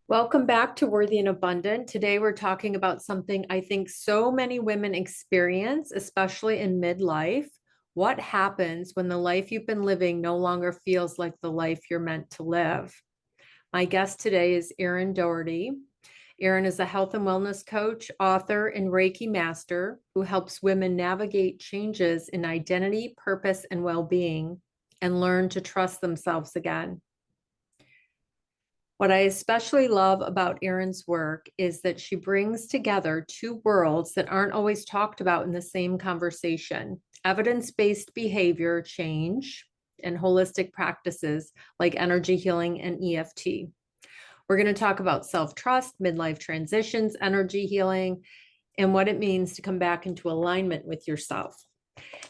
Welcome back to Worthy and Abundant. Today, we're talking about something I think so many women experience, especially in midlife. What happens when the life you've been living no longer feels like the life you're meant to live? My guest today is Erin Doherty. Erin is a health and wellness coach, author, and Reiki master who helps women navigate changes in identity, purpose, and well being and learn to trust themselves again. What I especially love about Erin's work is that she brings together two worlds that aren't always talked about in the same conversation: evidence-based behavior change and holistic practices like energy healing and EFT. We're going to talk about self-trust, midlife transitions, energy healing, and what it means to come back into alignment with yourself.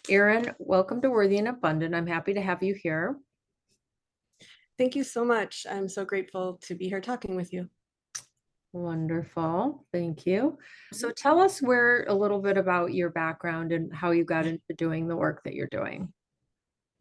Erin, welcome to Worthy and Abundant. I'm happy to have you here. Thank you so much. I'm so grateful to be here talking with you. Wonderful. Thank you. So tell us a little bit about your background and how you got into doing the work that you're doing.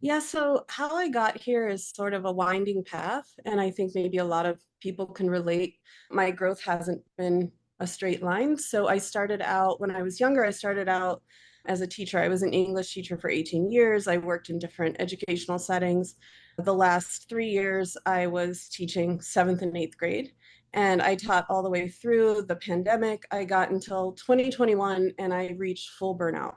Yeah, so how I got here is sort of a winding path, and I think maybe a lot of people can relate. My growth hasn't been a straight line. So I started out when I was younger, I started out as a teacher. I was an English teacher for 18 years. I worked in different educational settings. The last 3 years, I was teaching seventh and eighth grade. And I taught all the way through the pandemic. I got until 2021 and I reached full burnout.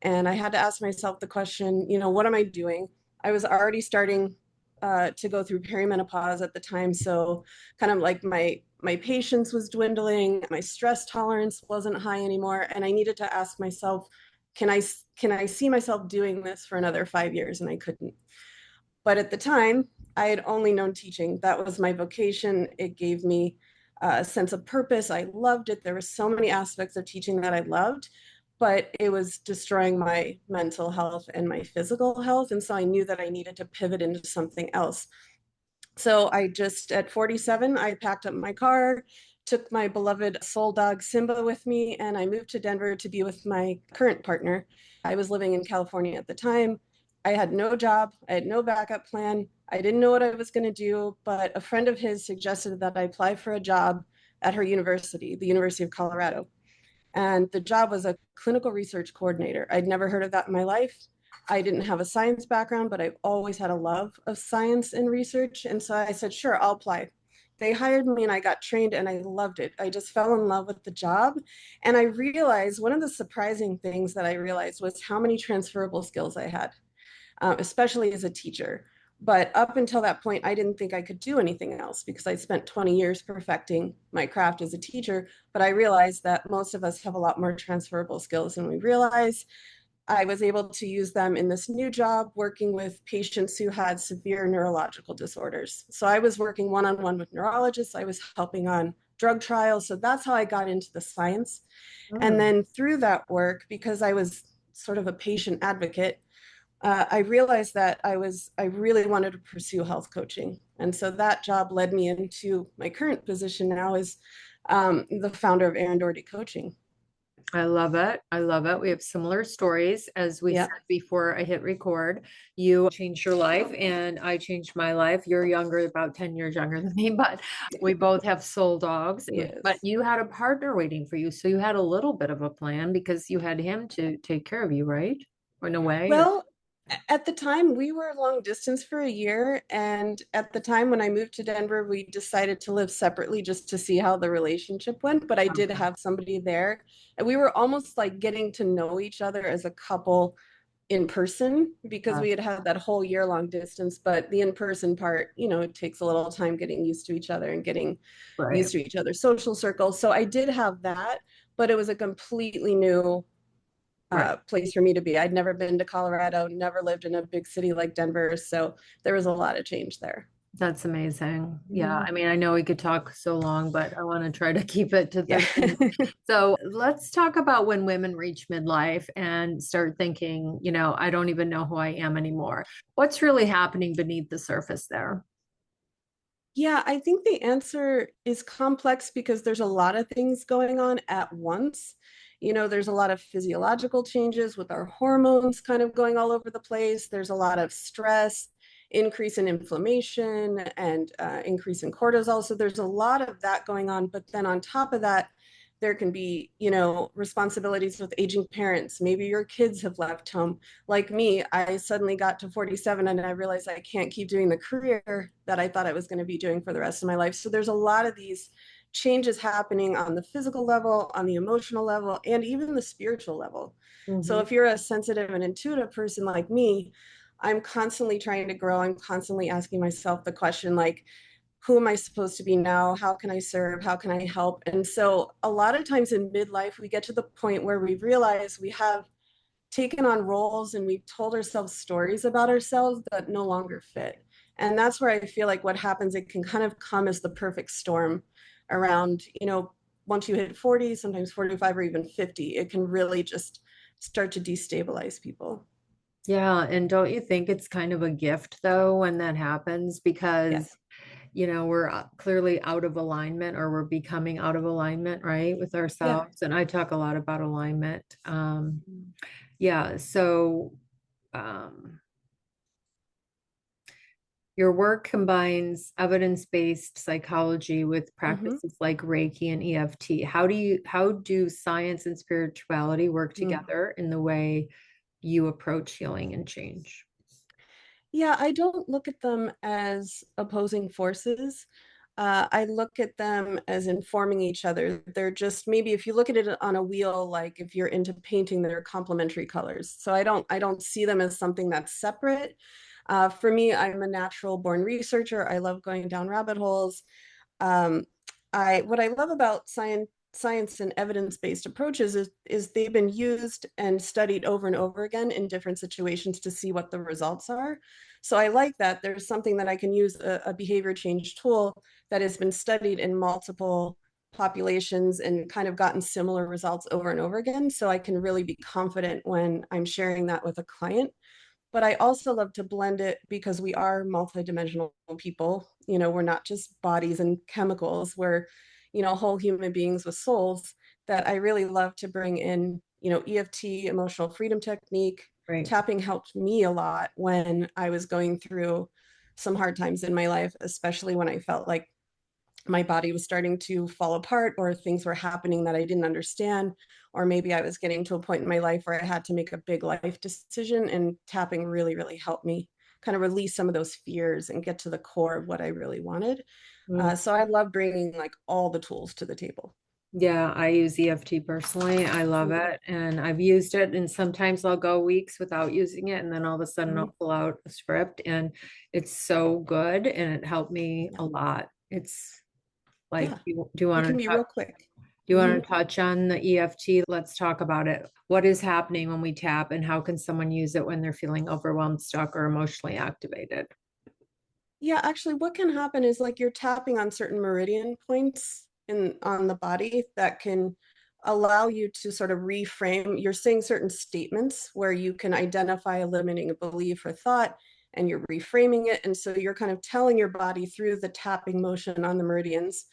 And I had to ask myself the question, what am I doing? I was already starting to go through perimenopause at the time. So kind of like my patience was dwindling, my stress tolerance wasn't high anymore. And I needed to ask myself, can I see myself doing this for another 5 years? And I couldn't. But at the time, I had only known teaching. That was my vocation. It gave me a sense of purpose. I loved it. There were so many aspects of teaching that I loved, but it was destroying my mental health and my physical health. And so I knew that I needed to pivot into something else. So at 47, I packed up my car, took my beloved soul dog Simba with me, and I moved to Denver to be with my current partner. I was living in California at the time. I had no job, I had no backup plan. I didn't know what I was going to do, but a friend of his suggested that I apply for a job at her university, the University of Colorado. And the job was a clinical research coordinator. I'd never heard of that in my life. I didn't have a science background, but I've always had a love of science and research. And so I said, sure, I'll apply. They hired me and I got trained and I loved it. I just fell in love with the job. And I realized one of the surprising things that I realized was how many transferable skills I had, especially as a teacher. But up until that point, I didn't think I could do anything else because I spent 20 years perfecting my craft as a teacher. But I realized that most of us have a lot more transferable skills than we realize. I was able to use them in this new job working with patients who had severe neurological disorders. So I was working one-on-one with neurologists. I was helping on drug trials. So that's how I got into the science. And then through that work, because I was sort of a patient advocate, I realized that I really wanted to pursue health coaching. And so that job led me into my current position now as the founder of Erin Doherty Coaching. I love it. I love it. We have similar stories. As we Yeah. said before I hit record, you changed your life and I changed my life. You're younger, about 10 years younger than me, but we both have soul dogs. But Yes. you had a partner waiting for you. So you had a little bit of a plan because you had him to take care of you, right? Or in a way. Or... Well, at the time, we were long distance for a year. And at the time when I moved to Denver, we decided to live separately just to see how the relationship went. But I did Okay. have somebody there. And we were almost like getting to know each other as a couple in person because we had that whole year long distance. But the in person part, it takes a little time getting used to each other and getting Right. used to each other's social circles. So I did have that, but it was a completely new Right. place for me to be. I'd never been to Colorado, never lived in a big city like Denver. So there was a lot of change there. That's amazing. Yeah. Mm. I mean, I know we could talk so long, but I want to try to keep it to Yeah. 30 minutes. So let's talk about when women reach midlife and start thinking, I don't even know who I am anymore. What's really happening beneath the surface there? Yeah, I think the answer is complex because there's a lot of things going on at once. There's a lot of physiological changes with our hormones kind of going all over the place. There's a lot of stress increase in inflammation and increase in cortisol. So there's a lot of that going on. But then on top of that, there can be, responsibilities with aging parents. Maybe your kids have left home. Like me, I suddenly got to 47 and I realized I can't keep doing the career that I thought I was going to be doing for the rest of my life. So there's a lot of these changes happening on the physical level, on the emotional level, and even the spiritual level. So Mhm. if you're a sensitive and intuitive person like me, I'm constantly trying to grow. I'm constantly asking myself the question, like, who am I supposed to be now? How can I serve? How can I help? And so a lot of times in midlife, we get to the point where we realize we have taken on roles and we've told ourselves stories about ourselves that no longer fit. And that's where I feel like what happens, it can kind of come as the perfect storm around, once you hit 40, sometimes 45 or even 50, it can really just start to destabilize people. Yeah, and don't you think it's kind of a gift though when that happens? Because Yes. we're clearly out of alignment, or we're becoming out of alignment, right, with Yeah. ourselves. And I talk a lot about alignment. Yeah, so um, your work combines evidence-based psychology with Mm-hmm. practices like Reiki and EFT. How do science and spirituality work Mm. together in the way you approach healing and change? Yeah, I don't look at them as opposing forces. I look at them as informing each other. They're just maybe if you look at it on a wheel, like if you're into painting, they're complementary colors. So I don't see them as something that's separate. For me, I'm a natural born researcher. I love going down rabbit holes. Um, what I love about science and evidence-based approaches is they've been used and studied over and over again in different situations to see what the results are. So I like that there's something that I can use a behavior change tool that has been studied in multiple populations and kind of gotten similar results over and over again. So I can really be confident when I'm sharing that with a client. But I also love to blend it because we are multidimensional people. We're not just bodies and chemicals. We're, whole human beings with souls. That I really love to bring in, EFT, emotional freedom technique. Right. Tapping helped me a lot when I was going through some hard times in my life, especially when I felt like my body was starting to fall apart or things were happening that I didn't understand. Or maybe I was getting to a point in my life where I had to make a big life decision, and tapping really, really helped me kind of release some of those fears and get to the core of what I really wanted. Mm. So I love bringing like all the tools to the table. Yeah, I use EFT personally. I love Mhm. it. And I've used it, and sometimes I'll go weeks without using it. And then all of a sudden Mhm. I'll pull out a script, and it's so good and it helped me Yeah. a lot. It's like, Yeah. do you It want can to be touch, real quick. do you want Mhm. to touch on the EFT? Let's talk about it. What is happening when we tap, and how can someone use it when they're feeling overwhelmed, stuck, or emotionally activated? Yeah, actually, what can happen is like you're tapping on certain meridian points in on the body that can allow you to sort of reframe. You're saying certain statements where you can identify a limiting belief or thought, and you're reframing it. And so you're kind of telling your body through the tapping motion on the meridians,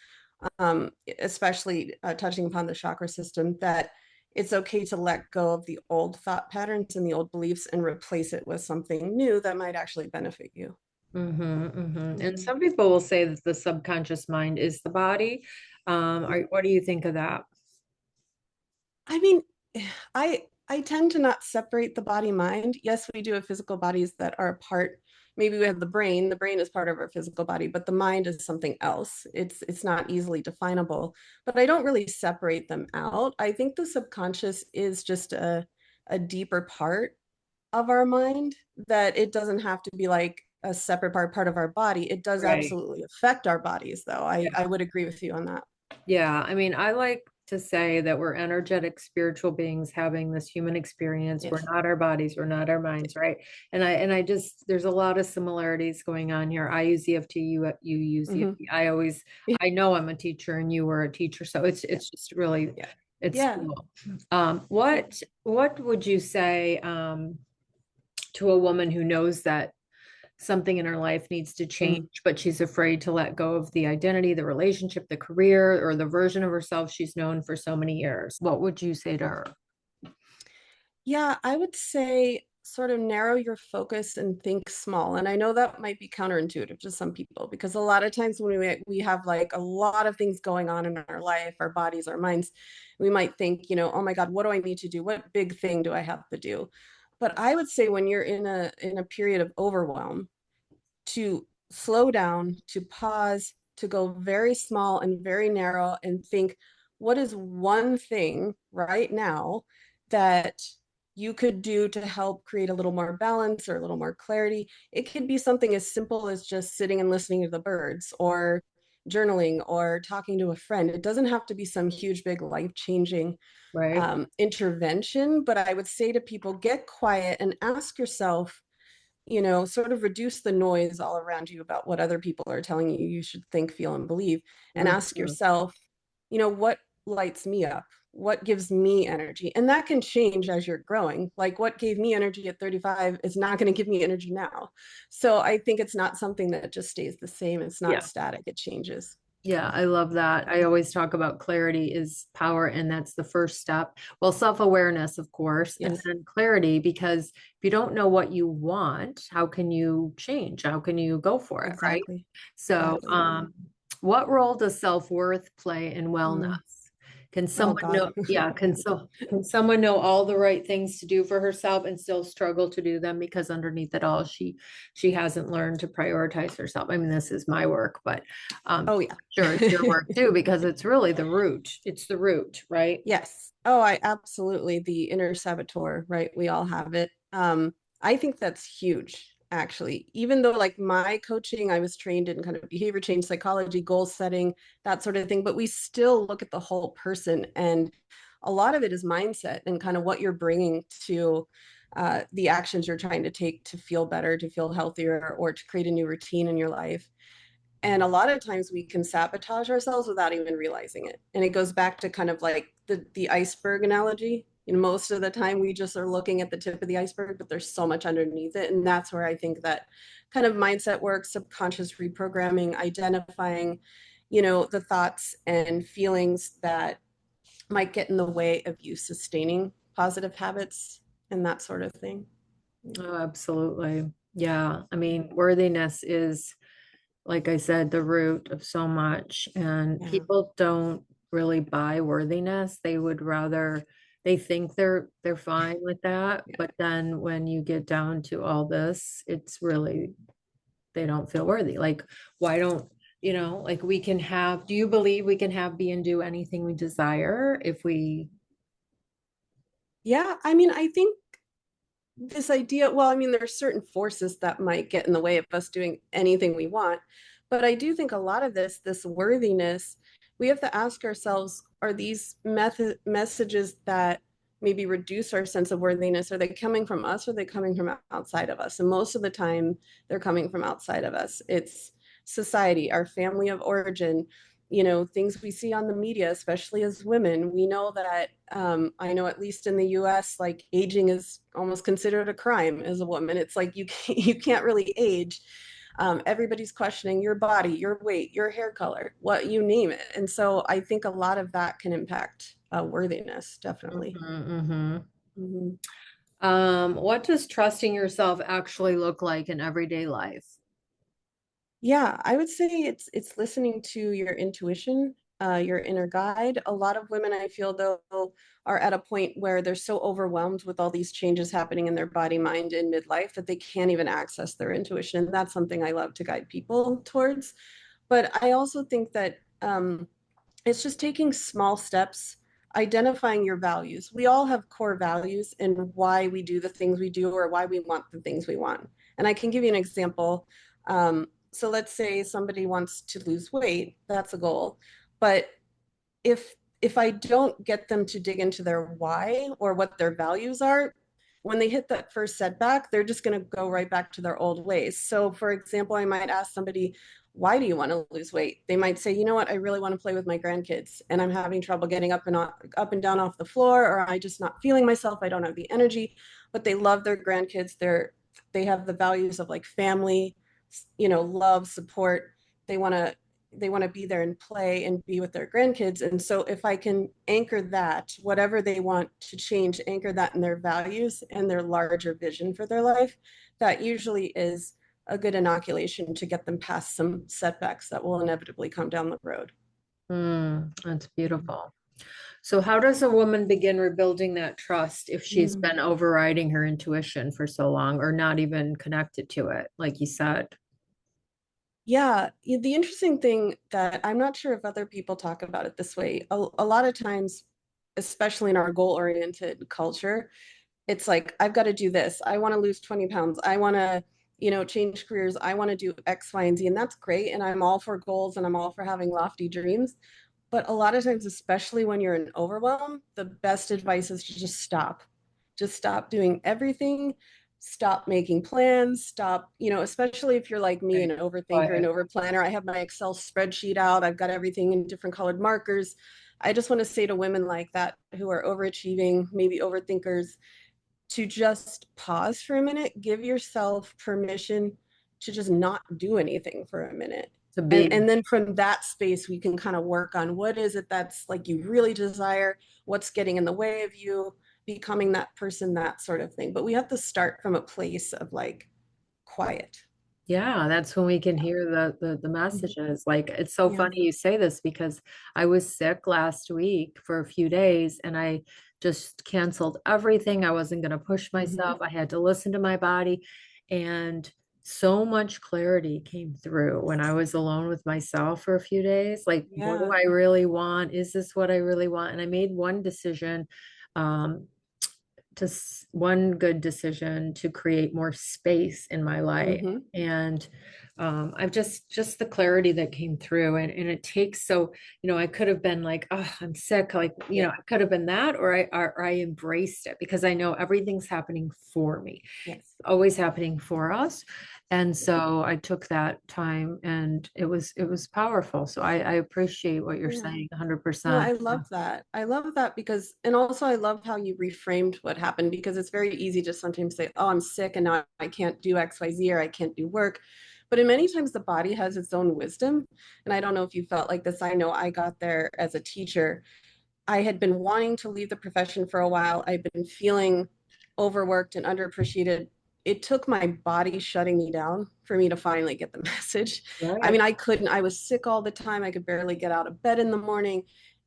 especially touching upon the chakra system, that it's okay to let go of the old thought patterns and the old beliefs and replace it with something new that might actually benefit you. And Mhm. some people will say that the subconscious mind is the body. What do you think of that? I mean, I tend to not separate the body mind. Yes, we do have physical bodies that are a part. Maybe we have the brain. The brain is part of our physical body, but the mind is something else. It's not easily definable. But I don't really separate them out. I think the subconscious is just a deeper part of our mind, that it doesn't have to be like a separate part of our body. It does Right. absolutely affect our bodies, though. I would agree with you on that. Yeah, I mean, I like to say that we're energetic spiritual beings having this human experience. We're Yes. not our bodies, we're not our minds, right? And I just, there's a lot of similarities going on here. I use EFT, you use Hmm. EFT. I know I'm a teacher and you were a teacher, so it's Yeah. it's just really, Yeah. it's Yeah. cool. What would you say to a woman who knows that something in her life needs to change, Mm. but she's afraid to let go of the identity, the relationship, the career, or the version of herself she's known for so many years? What would you say to her? Yeah, I would say sort of narrow your focus and think small. And I know that might be counterintuitive to some people because a lot of times when we have like a lot of things going on in our life, our bodies, our minds, we might think, oh my God, what do I need to do? What big thing do I have to do? But I would say when you're in a period of overwhelm, to slow down, to pause, to go very small and very narrow and think, what is one thing right now that you could do to help create a little more balance or a little more clarity? It could be something as simple as just sitting and listening to the birds or journaling or talking to a friend. It doesn't have to be some huge, big, life-changing Right. intervention, but I would say to people, get quiet and ask yourself, sort of reduce the noise all around you about what other people are telling you you should think, feel, and believe, and ask Mhm. yourself, what lights me up? What gives me energy? And that can change as you're growing. Like what gave me energy at 35 is not going to give me energy now. So I think it's not something that just stays the same. It's not Yeah. static, it changes. Yeah, I love that. I always talk about clarity is power, and that's the first step. Well, self-awareness, of course, and Yes, then clarity, because if you don't know what you want, how can you change? How can you go for it, right? exactly. So, Exactly. what role does self-worth play in wellness? Mm. Can Oh someone God. know, yeah, can someone know all the right things to do for herself and still struggle to do them because underneath it all, she hasn't learned to prioritize herself. I mean, this is my work, but Oh yeah. sure it's your work too, because it's really the root. It's the root, right? Yes. Oh, I absolutely, the inner saboteur, right? We all have it. I think that's huge, actually. Even though like my coaching, I was trained in kind of behavior change psychology, goal setting, that sort of thing, but we still look at the whole person. And a lot of it is mindset and kind of what you're bringing to the actions you're trying to take to feel better, to feel healthier, or to create a new routine in your life. And a lot of times we can sabotage ourselves without even realizing it. And it goes back to kind of like the iceberg analogy. Most of the time we just are looking at the tip of the iceberg, but there's so much underneath it. And that's where I think that kind of mindset work, subconscious reprogramming, identifying, the thoughts and feelings that might get in the way of you sustaining positive habits and that sort of thing. Oh, absolutely. Yeah. I mean, worthiness is, like I said, the root of so much. And Yeah. people don't really buy worthiness. They would rather, they think they're fine with that. Yeah. But then when you get down to all this, it's really, they don't feel worthy. Like, why don't, like we can have, do you believe we can have, be, and do anything we desire if we, Yeah. I mean, I think this idea, well, I mean, there are certain forces that might get in the way of us doing anything we want. But I do think a lot of this worthiness, we have to ask ourselves, are these messages that maybe reduce our sense of worthiness, are they coming from us or are they coming from outside of us? And most of the time, they're coming from outside of us. It's society, our family of origin, things we see on the media, especially as women. We know that, I know at least in the US, like aging is almost considered a crime as a woman. It's like you can't really age. Everybody's questioning your body, your weight, your hair color, what you name it. And so I think a lot of that can impact worthiness, definitely. Mhm. Mhm. What does trusting yourself actually look like in everyday life? Yeah, I would say it's listening to your intuition, your inner guide. A lot of women, I feel though, are at a point where they're so overwhelmed with all these changes happening in their body, mind, and midlife that they can't even access their intuition. And that's something I love to guide people towards. But I also think that it's just taking small steps, identifying your values. We all have core values and why we do the things we do or why we want the things we want. And I can give you an example. So let's say somebody wants to lose weight, that's a goal. But if I don't get them to dig into their why or what their values are, when they hit that first setback, they're just going to go right back to their old ways. So, for example, I might ask somebody, why do you want to lose weight? They might say, you know what, I really want to play with my grandkids and I'm having trouble getting up and down off the floor, or I just not feeling myself. I don't have the energy, but they love their grandkids. They have the values of like family, love, support. They want to they want to be there and play and be with their grandkids. And so if I can anchor that, whatever they want to change, anchor that in their values and their larger vision for their life, that usually is a good inoculation to get them past some setbacks that will inevitably come down the road. That's beautiful. So how does a woman begin rebuilding that trust if she's Mm. been overriding her intuition for so long or not even connected to it, like you said? Yeah, the interesting thing that I'm not sure if other people talk about it this way, a lot of times, especially in our goal-oriented culture, it's like, I've got to do this. I want to lose 20 pounds. I want to, change careers. I want to do X, Y, and Z. And that's great. And I'm all for goals and I'm all for having lofty dreams. But a lot of times, especially when you're in overwhelm, the best advice is to just stop. Just stop doing everything. Stop making plans. Stop, especially if you're like me, an Right. overthinker and Quiet. overplanner. I have my Excel spreadsheet out. I've got everything in different colored markers. I just want to say to women like that who are overachieving, maybe overthinkers, to just pause for a minute, give yourself permission to just not do anything for a minute. To And be. then from that space, we can kind of work on what is it that's like you really desire, what's getting in the way of you becoming that person, that sort of thing. But we have to start from a place of like quiet. Yeah, that's when we can Yeah. hear the Mhm. messages. Like it's so Yeah. funny you say this because I was sick last week for a few days and I just canceled everything. I wasn't going to push Hmm. myself. I had to listen to my body and so much clarity came through when I was alone with myself for a few days. Like, what do Yeah. I really want? Is this what I really want? And I made one decision. Um, one good decision to create more space in my life Hmm. and I've just the clarity that came through and it takes so I could have been like oh I'm sick like Yeah. I could have been that or I embraced it because I know everything's happening for me, Yes. always happening for us. And so I took that time and it was powerful. So I appreciate what you're Yeah. saying No, 100%. I Yeah. love that. I love that because, and also I love how you reframed what happened because it's very easy to sometimes say, oh, I'm sick and now I can't do X, Y, Z, or I can't do work. But in many times the body has its own wisdom. And I don't know if you felt like this. I know I got there as a teacher. I had been wanting to leave the profession for a while. I'd been feeling overworked and underappreciated. It took my body shutting me down for me to finally get the message. I mean, Right. I couldn't, I was sick all the time. I could barely get out of bed in the morning.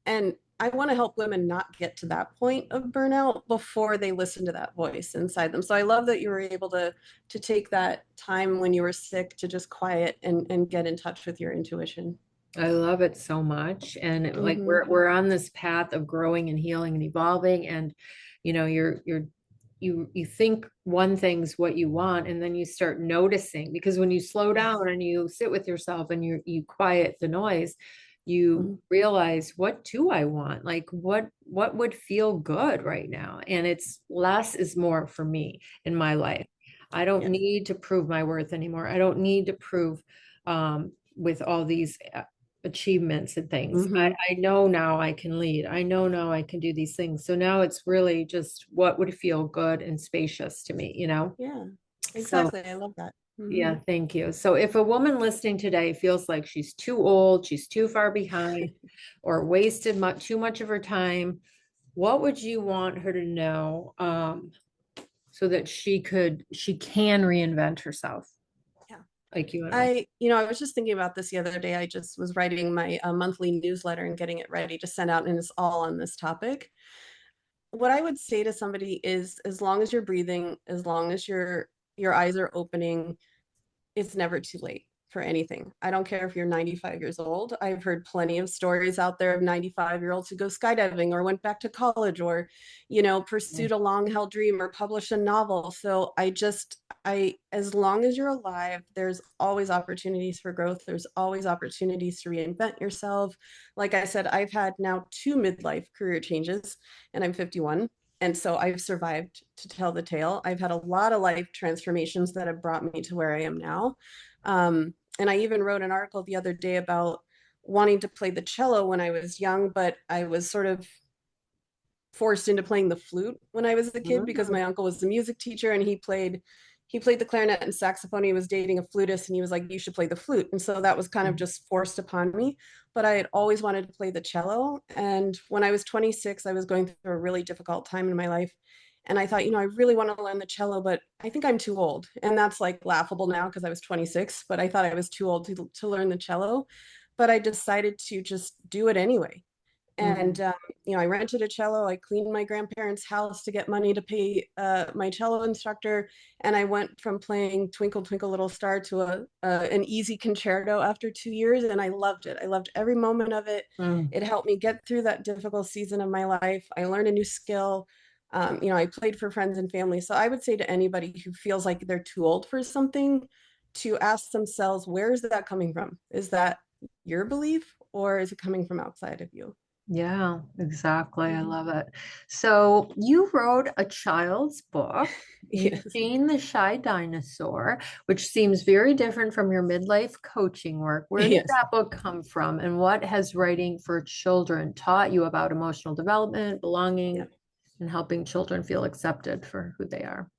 And I want to help women not get to that point of burnout before they listen to that voice inside them. So I love that you were able to take that time when you were sick to just quiet and get in touch with your intuition. I love it so much. And like Mm-hmm. we're on this path of growing and healing and evolving. And you think one thing's what you want, and then you start noticing because when you slow Yes. down and you sit with yourself and you quiet the noise, you Mm-hmm. realize what do I want? Like what would feel good right now? And it's less is more for me in my life. I don't Yes. need to prove my worth anymore. I don't need to prove with all these achievements and things. I, Mm-hmm. I know now I can lead. I know now I can do these things. So now it's really just what would feel good and spacious to me? Yeah, So exactly. I love that. Hmm. yeah, thank you. So if a woman listening today feels like she's too old, she's too far behind, or wasted too much of her time, what would you want her to know so that she can reinvent herself Yeah. like you and I? I was just thinking about this the other day. I just was writing my monthly newsletter and getting it ready to send out, and it's all on this topic. What I would say to somebody is, as long as you're breathing, as long as your eyes are opening, it's never too late for anything. I don't care if you're 95 years old. I've heard plenty of stories out there of 95-year-olds who go skydiving or went back to college or, pursued a long held dream or published a novel. So as long as you're alive, there's always opportunities for growth. There's always opportunities to reinvent yourself. Like I said, I've had now two midlife career changes and I'm 51. And so I've survived to tell the tale. I've had a lot of life transformations that have brought me to where I am now. And I even wrote an article the other day about wanting to play the cello when I was young, but I was sort of forced into playing the flute when I was a kid because Mm. my uncle was a music teacher and he played, he played the clarinet and saxophone. He was dating a flutist and he was like, you should play the flute. And so that was kind of just forced upon me. But I had always wanted to play the cello. And when I was 26, I was going through a really difficult time in my life. And I thought, I really want to learn the cello, but I think I'm too old. And that's like laughable now because I was 26, but I thought I was too old to learn the cello. But I decided to just do it anyway. And Mm. I rented a cello. I cleaned my grandparents' house to get money to pay my cello instructor, and I went from playing Twinkle Twinkle Little Star to an easy concerto after 2 years, and I loved it. I loved every moment of it. Mm. It helped me get through that difficult season of my life. I learned a new skill. I played for friends and family. So I would say to anybody who feels like they're too old for something to ask themselves, where is that coming from? Is that your belief, or is it coming from outside of you? Yeah, exactly. I Mhm. love it. So you wrote a child's book, Yes. Jane the Shy Dinosaur, which seems very different from your midlife coaching work. Where did Yes. that book come from, and what has writing for children taught you about emotional development, Yeah. belonging, and helping children feel accepted for who they are?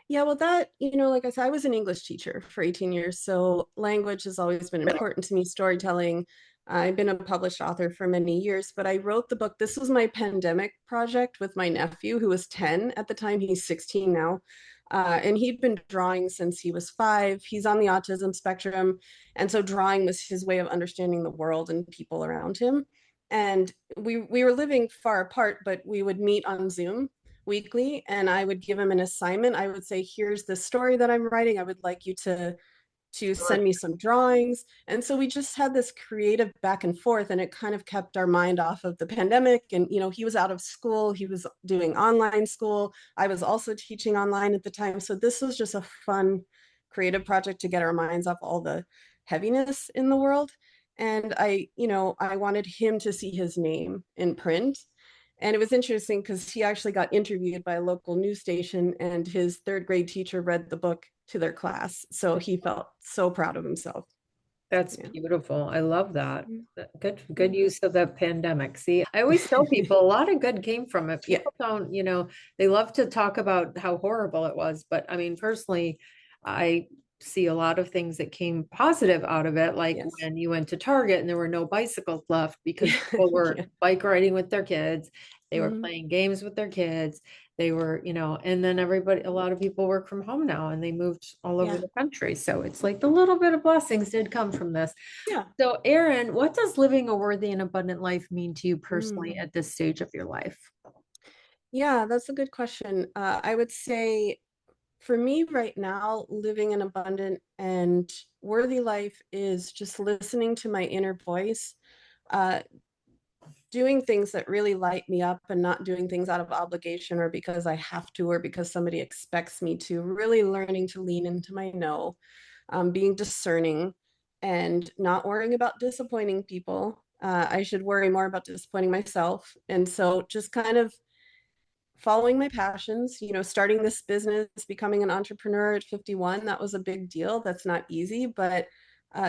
Yeah, well, that, like I said, I was an English teacher for 18 years, so language has always been important to me, storytelling. I've been a published author for many years, but I wrote the book. This was my pandemic project with my nephew, who was 10 at the time. He's 16 now. And he'd been drawing since he was 5. He's on the autism spectrum. And so drawing was his way of understanding the world and people around him. And we were living far apart, but we would meet on Zoom weekly, and I would give him an assignment. I would say, here's the story that I'm writing. I would like you to send me some drawings. And so we just had this creative back and forth, and it kind of kept our mind off of the pandemic. And he was out of school, he was doing online school. I was also teaching online at the time. So this was just a fun creative project to get our minds off all the heaviness in the world. And I wanted him to see his name in print. And it was interesting because he actually got interviewed by a local news station, and his third grade teacher read the book to their class. So he felt so proud of himself. That's Yeah. beautiful. I love that. Mhm. Good Yeah. use of the pandemic. See, I always tell people a lot of good came from it. Yeah. People don't, they love to talk about how horrible it was, but I mean, personally, I see a lot of things that came positive out of it, like Yes. when you went to Target and there were no bicycles left because people Yeah. were bike riding with their kids, they were Mhm. playing games with their kids, they were, and then a lot of people work from home now and they moved all over Yeah. the country. So it's like the little bit of blessings did come from this. Yeah. So, Erin, what does living a worthy and abundant life mean to you personally Mm. at this stage of your life? Yeah, that's a good question. I would say for me right now, living an abundant and worthy life is just listening to my inner voice, uh, doing things that really light me up and not doing things out of obligation or because I have to or because somebody expects me to, really learning to lean into my no, being discerning and not worrying about disappointing people. I should worry more about disappointing myself. And so just kind of following my passions, starting this business, becoming an entrepreneur at 51, that was a big deal. That's not easy, but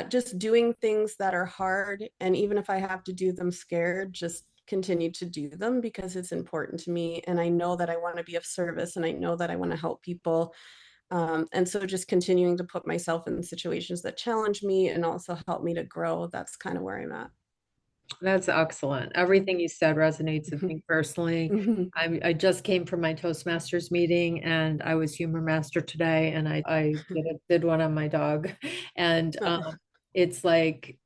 just doing things that are hard. And even if I have to do them scared, just continue to do them because it's important to me. And I know that I want to be of service and I know that I want to help people. And so just continuing to put myself in situations that challenge me and also help me to grow. That's kind of where I'm at. That's excellent. Everything you said resonates with me personally. Mhm. I just came from my Toastmasters meeting and I was humor master today and I did one on my dog. And Oh, it's like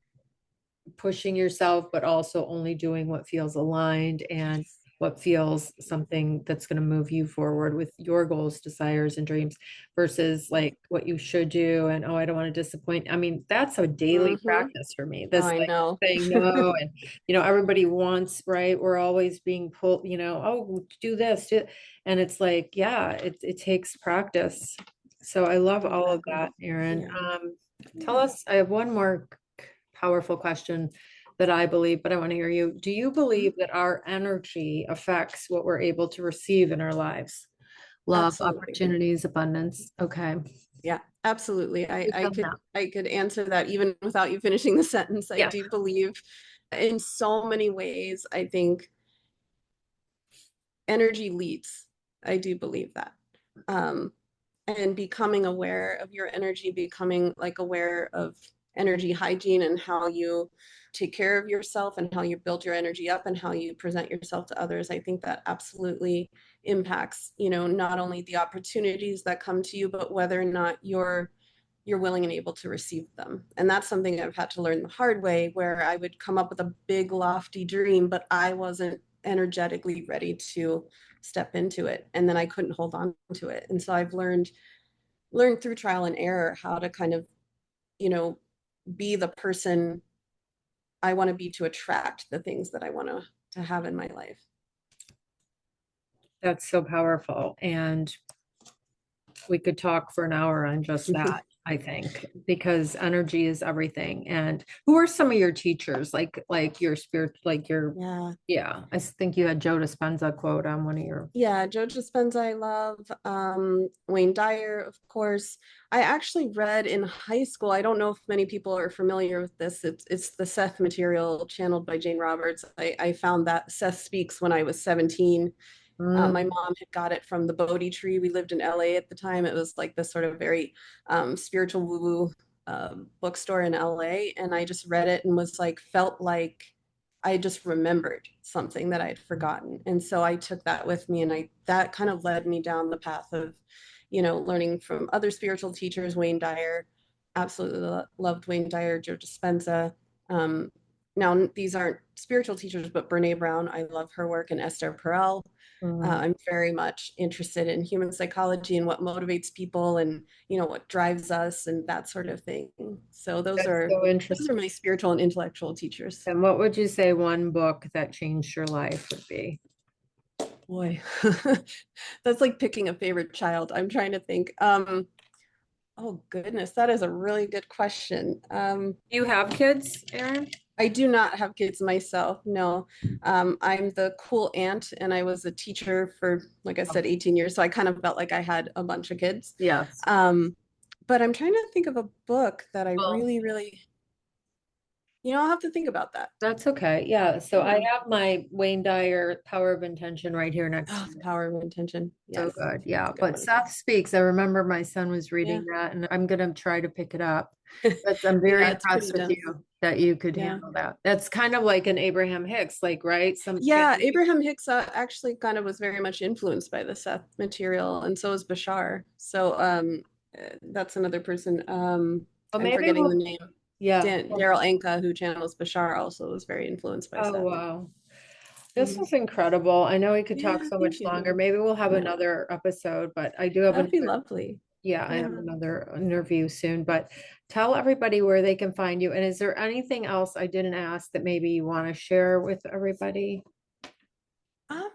pushing yourself, but also only doing what feels aligned and yes. what feels something that's going to move you forward with your goals, desires, and dreams versus Yeah. like what you should do. And oh, I don't want to disappoint. I mean, that's a daily Mm-hmm. practice for me. Oh, This I like know. saying no. And, everybody wants, right? We're always being pulled, oh, do this. And it's like, yeah, it takes practice. So I love all of Exactly. that, Erin. Yeah. Tell Yeah. us, I have one more powerful question that I believe, but I want to hear you. Do you Mhm. believe that our energy affects what we're able to receive in our lives? Love, Absolutely. opportunities, abundance. Okay. Yeah, absolutely. I, Speak I on could that. I could answer that even without you finishing the sentence. I Yeah. do believe in so many ways. I think energy leads. I do believe that. Um, and becoming aware of your energy, becoming like aware of energy hygiene and how you take care of yourself and how you build your energy up and how you present yourself to others. I think that absolutely impacts, not only the opportunities that come to you, but whether or not you're willing and able to receive them. And that's something I've had to learn the hard way, where I would come up with a big lofty dream, but I wasn't energetically ready to step into it, and then I couldn't hold on to it. And so I've learned through trial and error how to kind of, you know, be the person I want to be to attract the things that I want to have in my life. That's so powerful. And we could talk for an hour on just that, I think, because energy is everything. And who are some of your teachers? Like your spirit, like your, Yeah. yeah, I think you had Joe Dispenza quote on one of your. Yeah, Joe Dispenza, I love. Wayne Dyer, of course. I actually read in high school. I don't know if many people are familiar with this. It's the Seth material channeled by Jane Roberts. I found that Seth Speaks when I was 17. My Mm, mom had got it from the Bodhi tree. We lived in LA at the time. It was like this sort of very spiritual woo-woo bookstore in LA. And I just read it and was like, felt like I just remembered something that I had forgotten. And so I took that with me, and that kind of led me down the path of, learning from other spiritual teachers. Wayne Dyer, absolutely loved Wayne Dyer, Joe Dispenza. Um, Now, these aren't spiritual teachers, but Brene Brown, I love her work, and Esther Perel. mm. I'm very much interested in human psychology and what motivates people, and what drives us and that sort of thing. So those That's are so those are interesting. my spiritual and intellectual teachers. And what would you say one book that changed your life would be? Boy, that's like picking a favorite child. I'm trying to think. Oh goodness, that is a really good question. Do you have kids, Erin? I do not have kids myself. No. I'm the cool aunt, and I was a teacher for, like I said, 18 years. So I kind of felt like I had a bunch of kids. Yes. Um, but I'm trying to think of a book that I Well, really, really, I'll have to think about that. that's okay. Yeah. So I Yeah. have my Wayne Dyer Power of Intention right here next Oh, to The me. Power of Intention. So Yes, good. that's Yeah. a good But one. Seth Speaks, I remember my son was Yeah. reading that and I'm going to try to pick it up. But I'm very Yeah, it's pretty impressed with dense. you that you could Yeah. handle that. That's kind of like an Abraham Hicks, like, right? Some Yeah, family. Abraham Hicks actually kind of was very much influenced by the Seth material, and so is Bashar. So that's another person. Oh, I'm maybe forgetting the we'll, name. yeah. Daryl Anka, who channels Bashar, also was very influenced by Oh, Seth. wow. This Mhm. was incredible. I know we could talk Yeah, so much thank you. longer. Maybe we'll have Yeah, another episode, but I do have that'd be another. lovely. Yeah, I have Yeah. another interview soon, but tell everybody where they can find you. And is there anything else I didn't ask that maybe you want to share with everybody? Um,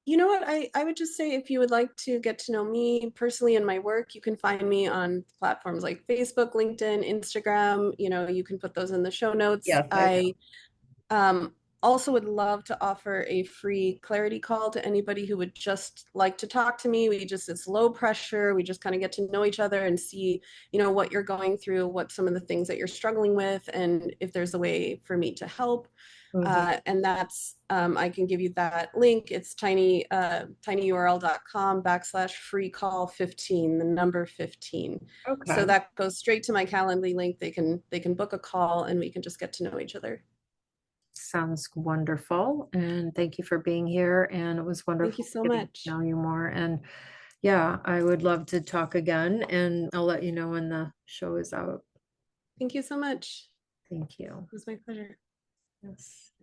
you know what? I would just say, if you would like to get to know me personally and my work, you can find me on platforms like Facebook, LinkedIn, Instagram. You can put those in the show notes. Yes, I I Um, also would love to offer a free clarity call to anybody who would just like to talk to me. It's low pressure. We just kind of get to know each other and see, what you're going through, what some of the things that you're struggling with, and if there's a way for me to help. Mhm. And that's, I can give you that link. It's tinyurl.com/free call 15, the number 15. So Okay. that goes straight to my Calendly link. They can book a call, and we can just get to know each other. Sounds wonderful. And thank you for being here. And it was Thank you wonderful so getting to much. know you more. And yeah, I would love to talk again. And I'll let you know when the show is out. Thank you so much. Thank you. It was my pleasure. Yes.